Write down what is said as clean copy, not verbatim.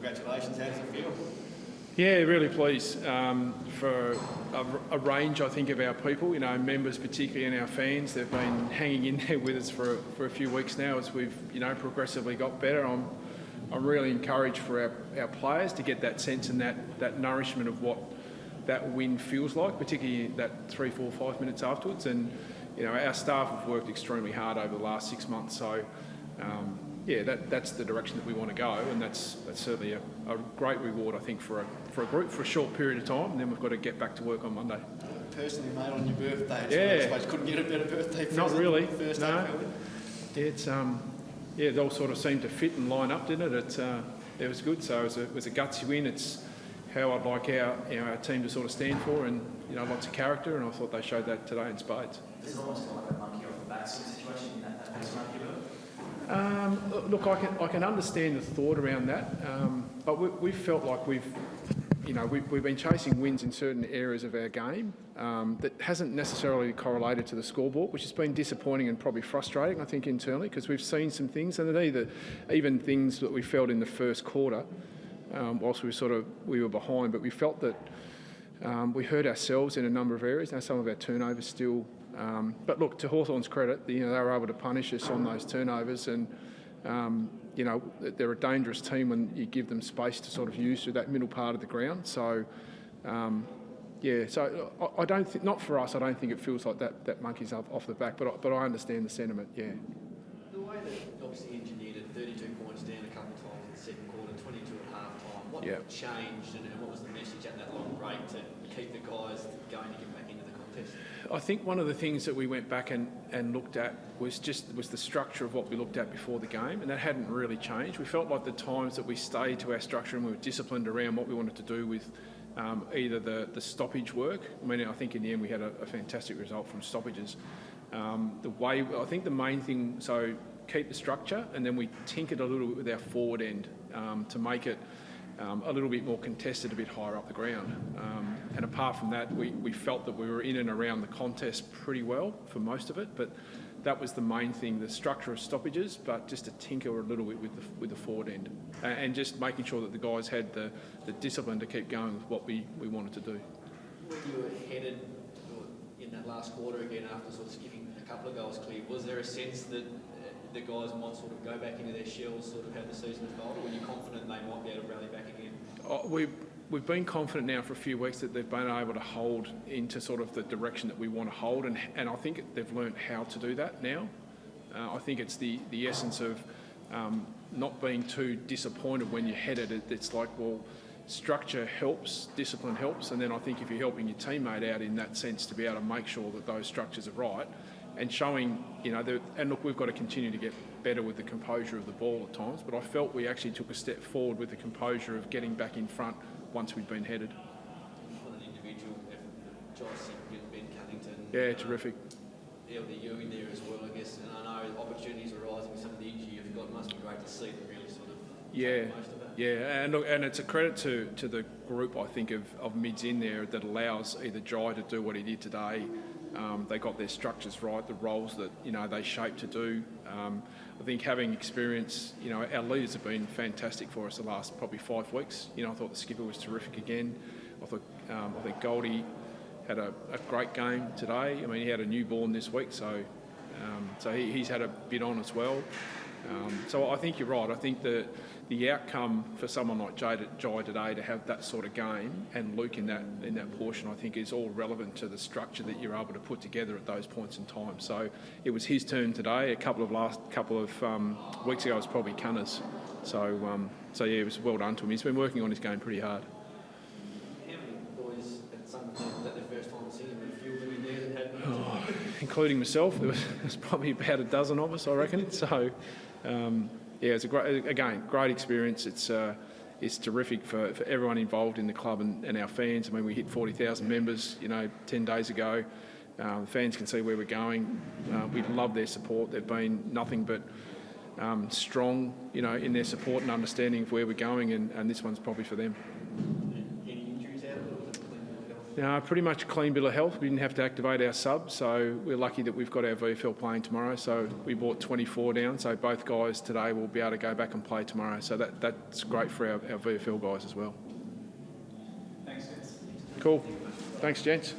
congratulations. How does it feel? Yeah, really pleased for a range, I think, of our people, members particularly and our fans. They've been hanging in there with us for a few weeks now as we've, progressively got better. I'm really encouraged for our players to get that sense and that nourishment of what that win feels like, particularly that 3, 4, 5 minutes afterwards. And, our staff have worked extremely hard over the last 6 months. So, that's the direction that we want to go, and that's certainly a great reward, I think, for a group for a short period of time, and then we've got to get back to work on Monday. Personally, mate, on your birthday, I suppose couldn't get a better birthday present. Not really. First no. It's it all sort of seemed to fit and line up, didn't it? It was good. So it was a gutsy win. It's how I'd like our team to sort of stand for, and lots of character, and I thought they showed that today in spades. It's almost like a monkey off the back sort of situation in that first monkey. Look, I can understand the thought around that, but we felt like we've been chasing wins in certain areas of our game that hasn't necessarily correlated to the scoreboard, which has been disappointing and probably frustrating, I think, internally, because we've seen some things, and even things that we felt in the first quarter, whilst we were behind, but we felt that we hurt ourselves in a number of areas. Now, some of our turnovers still. But look, to Hawthorn's credit, they were able to punish us on those turnovers, and they're a dangerous team when you give them space to sort of use through that middle part of the ground. So, so I don't think, not for us, I don't think it feels like that monkey's off the back, but I understand the sentiment. Yeah. The way that obviously engineered at 32 points down a couple of times in the second quarter, 22 at half time. What changed, and what was the message at that long break to keep the guys going to get back into the contest? I think one of the things that we went back and looked at was the structure of what we looked at before the game, and that hadn't really changed. We felt like the times that we stayed to our structure and we were disciplined around what we wanted to do with either the stoppage work. I think in the end we had a fantastic result from stoppages. I think the main thing, so keep the structure, and then we tinkered a little bit with our forward end to make it a little bit more contested, a bit higher up the ground. And apart from that, we felt that we were in and around the contest pretty well for most of it, but that was the main thing, the structure of stoppages, but just to tinker a little bit with the forward end, and just making sure that the guys had the discipline to keep going with what we wanted to do. When you were headed in that last quarter again after sort of skipping a couple of goals clear, was there a sense that the guys might sort of go back into their shells, sort of how the season unfolded, or were you confident they might be able to rally back again? We've been confident now for a few weeks that they've been able to hold into sort of the direction that we want to hold, and I think they've learned how to do that now. I think it's the essence of not being too disappointed when you're headed. It's like, well, structure helps, discipline helps, and then I think if you're helping your teammate out in that sense to be able to make sure that those structures are right, and showing, and look, we've got to continue to get better with the composure of the ball at times, but I felt we actually took a step forward with the composure of getting back in front once we'd been headed. On an individual effort, Josh and Ben Cunnington. Yeah, terrific. LDU in there as well, I guess, and I know opportunities arising with some of the injury you've got. It must be great to see them really sort of take most of that. Yeah, and look, and it's a credit to the group, I think, of mids in there that allows either Jai to do what he did today. They got their structures right, the roles that they shaped to do. I think having experience, our leaders have been fantastic for us the last probably 5 weeks. I thought the skipper was terrific again. I think Goldie had a great game today. He had a newborn this week, so he's had a bit on as well. So I think you're right. I think the outcome for someone like Jai today to have that sort of game, and Luke in that portion, I think is all relevant to the structure that you're able to put together at those points in time. So it was his turn today. A couple of weeks ago it was probably Cunner's. So yeah, it was well done to him. He's been working on his game pretty hard. How many boys at some point was that their first time seeing him? A few of them in there that had including myself, there's probably about a dozen of us, I reckon. So. It's a great experience. It's terrific for everyone involved in the club and our fans. We hit 40,000 members, 10 days ago. The fans can see where we're going. We love their support. They've been nothing but strong, in their support and understanding of where we're going, and this one's probably for them. Any injuries out of it? Pretty much clean bill of health. We didn't have to activate our sub, so we're lucky that we've got our VFL playing tomorrow. So we brought 24 down, so both guys today will be able to go back and play tomorrow. So that's great for our VFL guys as well. Thanks, gents. Cool. Thanks, gents.